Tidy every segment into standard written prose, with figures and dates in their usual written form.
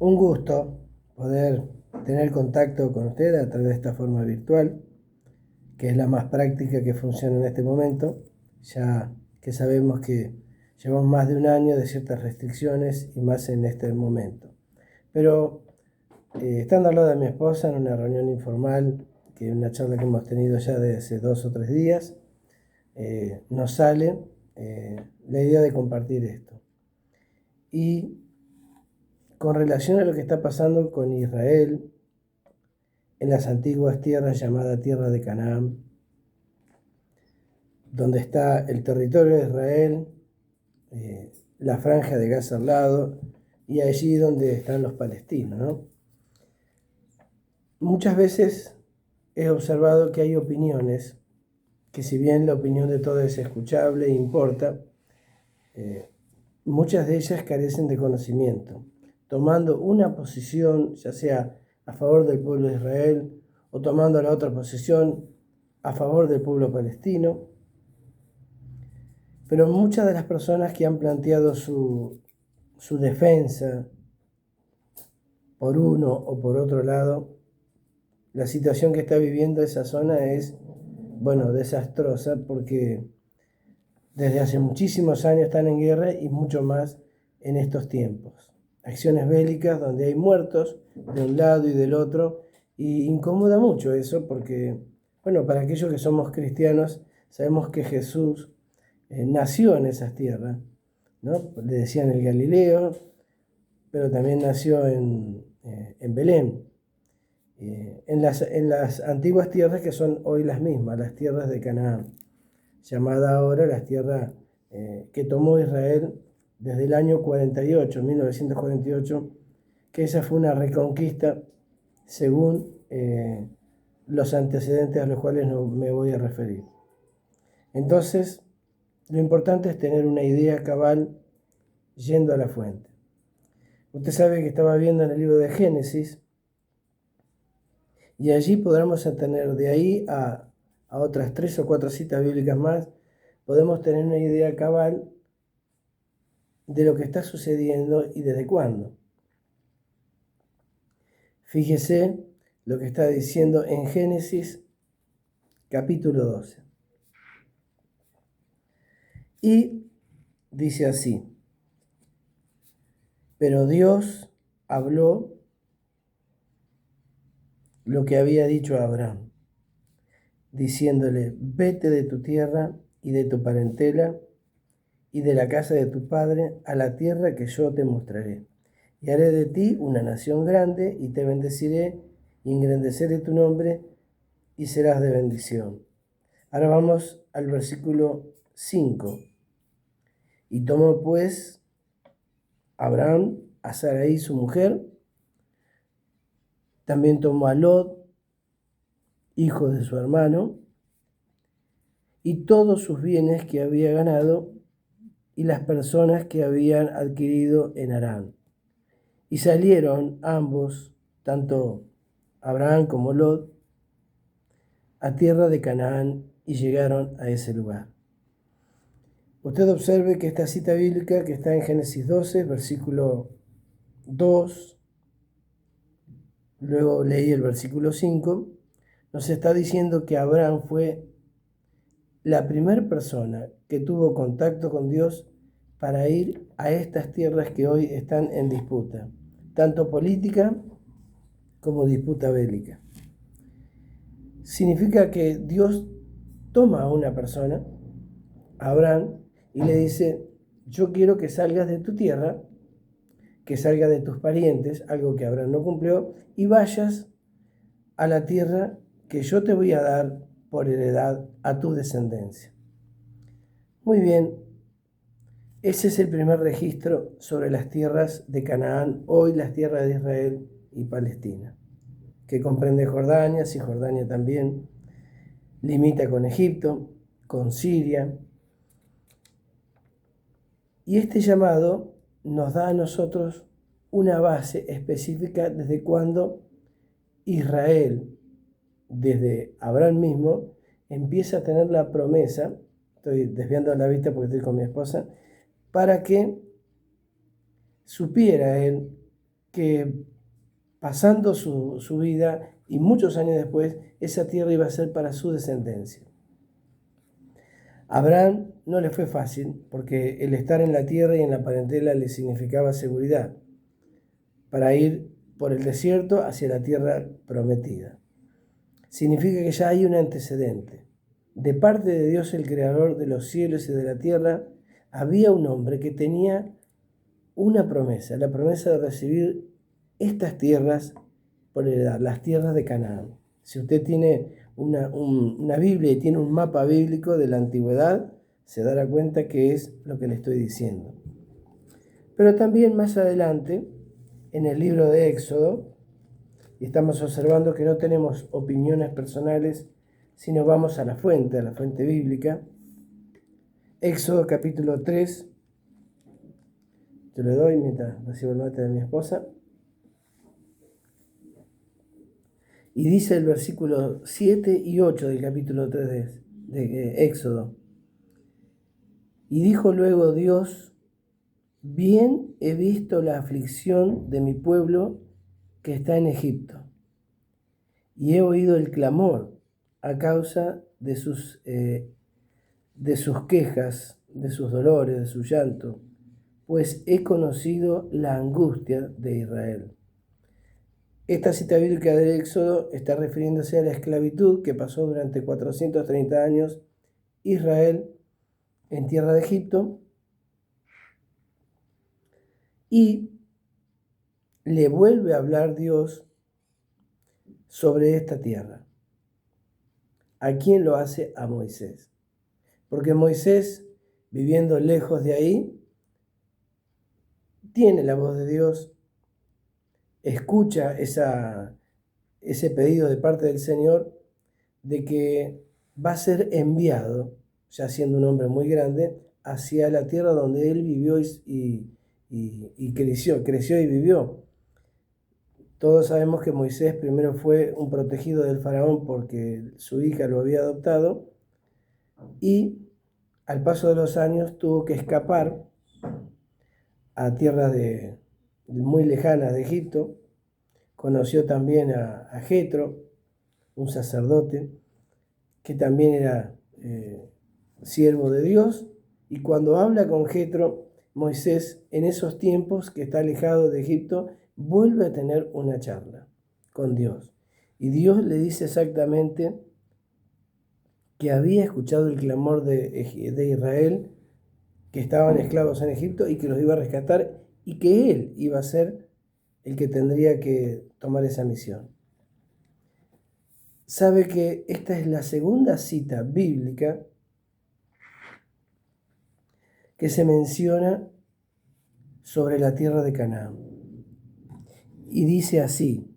Un gusto poder tener contacto con usted a través de esta forma virtual, que es la más práctica que funciona en este momento, ya que sabemos que llevamos más de un año de ciertas restricciones y más en este momento. Pero estando al lado de mi esposa en una reunión informal, que es una charla que hemos tenido ya de hace 2 o 3 días, nos sale la idea de compartir esto. Y con relación a lo que está pasando con Israel en las antiguas tierras llamadas tierra de Canaán, donde está el territorio de Israel, la franja de Gaza al lado, y allí donde están los palestinos, ¿no? Muchas veces he observado que hay opiniones que, si bien la opinión de todos es escuchable e importa, muchas de ellas carecen de conocimiento, tomando una posición, ya sea a favor del pueblo de Israel o tomando la otra posición a favor del pueblo palestino. Pero muchas de las personas que han planteado su defensa por uno o por otro lado, la situación que está viviendo esa zona es, desastrosa, porque desde hace muchísimos años están en guerra y mucho más en estos tiempos. Acciones bélicas donde hay muertos de un lado y del otro, y incomoda mucho eso porque, para aquellos que somos cristianos, sabemos que Jesús nació en esas tierras, ¿no? Le decían el Galileo, pero también nació en Belén, en las antiguas tierras que son hoy las mismas, las tierras de Canaán, llamada ahora las tierras que tomó Israel desde el año 48, 1948, que esa fue una reconquista según los antecedentes a los cuales no me voy a referir. Entonces, lo importante es tener una idea cabal yendo a la fuente. Usted sabe que estaba viendo en el libro de Génesis, y allí podremos tener de ahí a otras 3 o 4 citas bíblicas más, podemos tener una idea cabal de lo que está sucediendo y desde cuándo. Fíjese lo que está diciendo en Génesis capítulo 12. Y dice así: pero Dios habló lo que había dicho a Abraham, diciéndole: vete de tu tierra y de tu parentela y de la casa de tu padre a la tierra que yo te mostraré. Y haré de ti una nación grande, y te bendeciré, y engrandeceré tu nombre, y serás de bendición. Ahora vamos al versículo 5. Y tomó pues Abraham a Sarai su mujer, también tomó a Lot, hijo de su hermano, y todos sus bienes que había ganado, y las personas que habían adquirido en Harán. Y salieron ambos, tanto Abraham como Lot, a tierra de Canaán, y llegaron a ese lugar. Usted observe que esta cita bíblica, que está en Génesis 12, versículo 2, luego leí el versículo 5, nos está diciendo que Abraham fue la primera persona que tuvo contacto con Dios para ir a estas tierras que hoy están en disputa, tanto política como disputa bélica. Significa que Dios toma a una persona, a Abraham, y le dice: yo quiero que salgas de tu tierra, que salgas de tus parientes, algo que Abraham no cumplió, y vayas a la tierra que yo te voy a dar por heredad a tu descendencia. Muy bien, ese es el primer registro sobre las tierras de Canaán, hoy las tierras de Israel y Palestina, que comprende Jordania, Cisjordania también, limita con Egipto, con Siria. Y este llamado nos da a nosotros una base específica desde cuando Israel, desde Abraham mismo, empieza a tener la promesa, estoy desviando la vista porque estoy con mi esposa, para que supiera él que pasando su vida y muchos años después, esa tierra iba a ser para su descendencia. A Abraham no le fue fácil porque el estar en la tierra y en la parentela le significaba seguridad para ir por el desierto hacia la tierra prometida. Significa que ya hay un antecedente. De parte de Dios, el creador de los cielos y de la tierra, había un hombre que tenía una promesa, la promesa de recibir estas tierras por heredad, las tierras de Canaán. Si usted tiene una Biblia y tiene un mapa bíblico de la antigüedad, se dará cuenta que es lo que le estoy diciendo. Pero también más adelante, en el libro de Éxodo, y estamos observando que no tenemos opiniones personales, sino vamos a la fuente bíblica. Éxodo capítulo 3, te lo doy mientras recibo el mate de mi esposa. Y dice el versículo 7 y 8 del capítulo 3 de Éxodo. Y dijo luego Dios: bien he visto la aflicción de mi pueblo que está en Egipto, y he oído el clamor a causa de sus quejas, de sus dolores, de su llanto, pues he conocido la angustia de Israel. Esta cita bíblica del Éxodo está refiriéndose a la esclavitud que pasó durante 430 años Israel en tierra de Egipto, y le vuelve a hablar Dios sobre esta tierra. ¿A quién lo hace? A Moisés. Porque Moisés, viviendo lejos de ahí, tiene la voz de Dios, escucha ese pedido de parte del Señor de que va a ser enviado, ya siendo un hombre muy grande, hacia la tierra donde él vivió y creció y vivió. Todos sabemos que Moisés primero fue un protegido del faraón porque su hija lo había adoptado, y al paso de los años tuvo que escapar a tierras muy lejanas de Egipto. Conoció también a Jetro, un sacerdote que también era siervo de Dios, y cuando habla con Jetro, Moisés, en esos tiempos que está alejado de Egipto, vuelve a tener una charla con Dios. Y Dios le dice exactamente que había escuchado el clamor de Israel, que estaban esclavos en Egipto y que los iba a rescatar, y que él iba a ser el que tendría que tomar esa misión. Sabe que esta es la segunda cita bíblica que se menciona sobre la tierra de Canaán. Y dice así: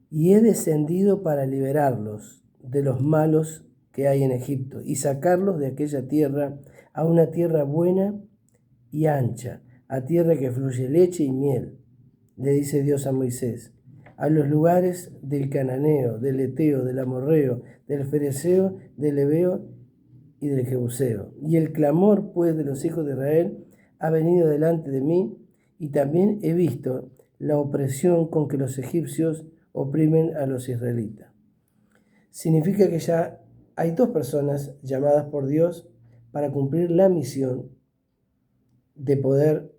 y he descendido para liberarlos de los malos que hay en Egipto y sacarlos de aquella tierra a una tierra buena y ancha, a tierra que fluye leche y miel, le dice Dios a Moisés, a los lugares del cananeo, del eteo, del amorreo, del fereceo, del heveo y del jebuseo. Y el clamor, pues, de los hijos de Israel ha venido delante de mí, y también he visto la opresión con que los egipcios oprimen a los israelitas. Significa que ya hay dos personas llamadas por Dios para cumplir la misión de poder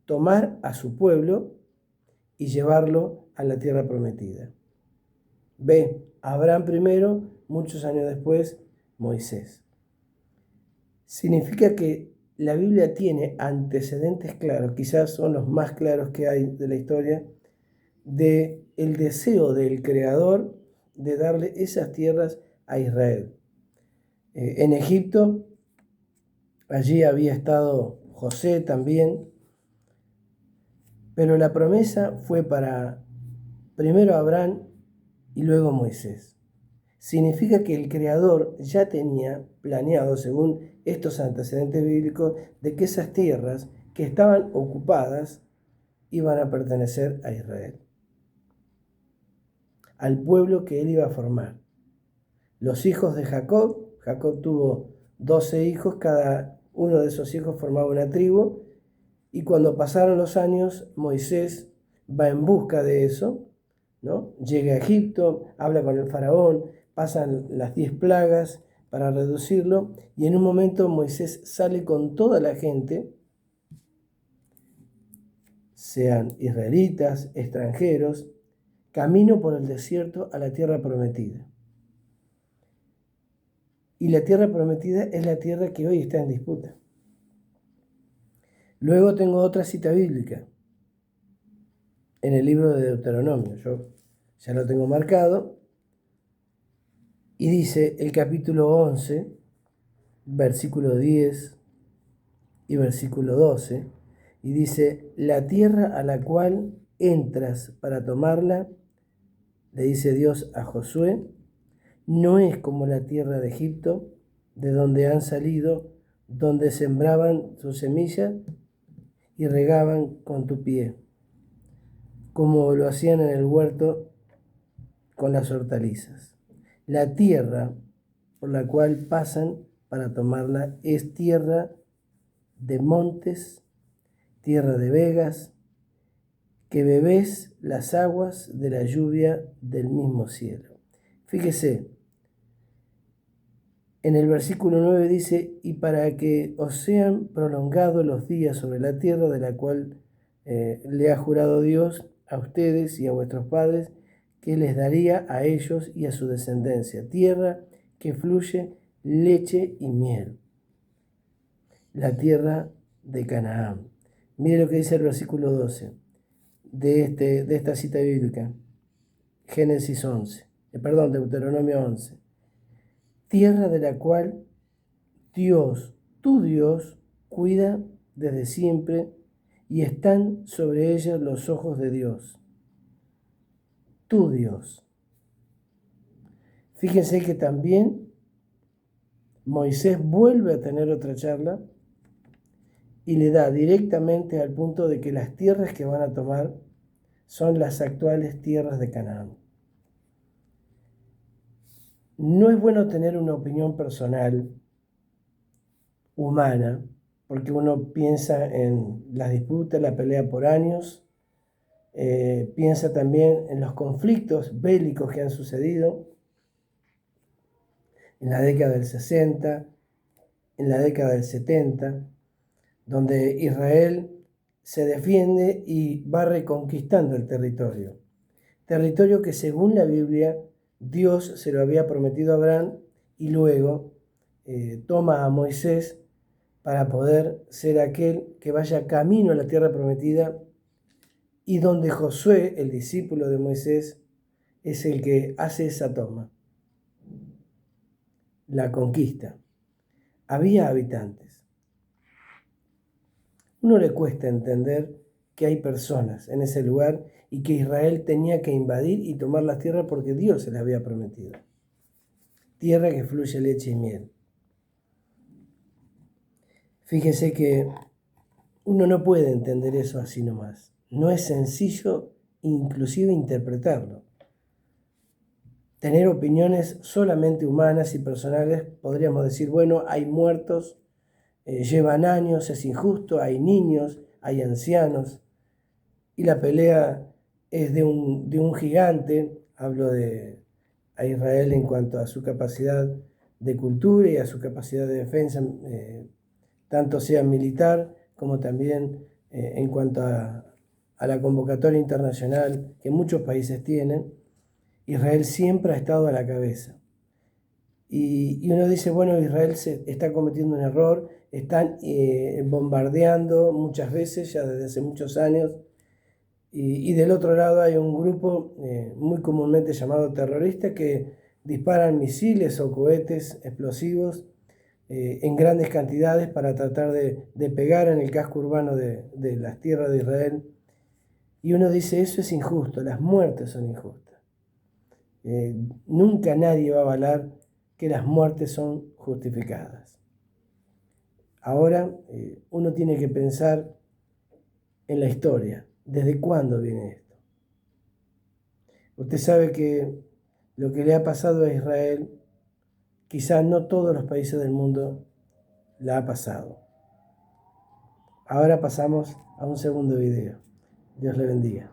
tomar a su pueblo y llevarlo a la tierra prometida. B. Abraham primero, muchos años después, Moisés. Significa que la Biblia tiene antecedentes claros, quizás son los más claros que hay de la historia, de el deseo del Creador de darle esas tierras a Israel. En Egipto, allí había estado José también, pero la promesa fue para primero Abraham y luego Moisés. Significa que el Creador ya tenía planeado, según estos antecedentes bíblicos, de que esas tierras que estaban ocupadas iban a pertenecer a Israel, al pueblo que él iba a formar. Los hijos de Jacob tuvo 12 hijos, cada uno de esos hijos formaba una tribu, y cuando pasaron los años, Moisés va en busca de eso, ¿no? Llega a Egipto, habla con el faraón, pasan las 10 plagas para reducirlo, y en un momento Moisés sale con toda la gente, sean israelitas, extranjeros, camino por el desierto a la tierra prometida. Y la tierra prometida es la tierra que hoy está en disputa. Luego tengo otra cita bíblica en el libro de Deuteronomio. Yo ya lo tengo marcado. Y dice el capítulo 11, versículo 10 y versículo 12. Y dice, la tierra a la cual entras para tomarla, le dice Dios a Josué, no es como la tierra de Egipto, de donde han salido, donde sembraban su semilla y regaban con tu pie, como lo hacían en el huerto con las hortalizas. La tierra por la cual pasan para tomarla es tierra de montes, tierra de vegas, que bebés las aguas de la lluvia del mismo cielo. Fíjese, en el versículo 9 dice, y para que os sean prolongados los días sobre la tierra de la cual le ha jurado Dios a ustedes y a vuestros padres, que les daría a ellos y a su descendencia, tierra que fluye leche y miel, la tierra de Canaán. Mire lo que dice el versículo 12 de esta cita bíblica, Génesis 11, Deuteronomio 11. Tierra de la cual Dios, tu Dios, cuida desde siempre y están sobre ella los ojos de Dios, tu Dios. Fíjense que también Moisés vuelve a tener otra charla y le da directamente al punto de que las tierras que van a tomar son las actuales tierras de Canaán. No es bueno tener una opinión personal, humana, porque uno piensa en las disputas, la pelea por años, piensa también en los conflictos bélicos que han sucedido en la década del 60, en la década del 70, donde Israel se defiende y va reconquistando el territorio. Territorio que según la Biblia Dios se lo había prometido a Abraham y luego toma a Moisés para poder ser aquel que vaya camino a la tierra prometida y donde Josué, el discípulo de Moisés, es el que hace esa toma, la conquista. Había habitantes. Uno le cuesta entender que hay personas en ese lugar y que Israel tenía que invadir y tomar las tierras porque Dios se las había prometido. Tierra que fluye leche y miel. Fíjese que uno no puede entender eso así nomás. No es sencillo inclusive interpretarlo. Tener opiniones solamente humanas y personales, podríamos decir, bueno, hay muertos, llevan años, es injusto, hay niños, hay ancianos, y la pelea es de un gigante, hablo a Israel en cuanto a su capacidad de cultura y a su capacidad de defensa, tanto sea militar como también en cuanto a la convocatoria internacional que muchos países tienen. Israel siempre ha estado a la cabeza. Y uno dice, bueno, Israel se está cometiendo un error, están bombardeando muchas veces, ya desde hace muchos años, y del otro lado hay un grupo muy comúnmente llamado terrorista que disparan misiles o cohetes explosivos en grandes cantidades para tratar de pegar en el casco urbano de las tierras de Israel. Y uno dice, eso es injusto, las muertes son injustas. Nunca nadie va a avalar que las muertes son justificadas. Ahora uno tiene que pensar en la historia. ¿Desde cuándo viene esto? Usted sabe que lo que le ha pasado a Israel, quizás no todos los países del mundo la ha pasado. Ahora pasamos a un segundo video. Dios le bendiga.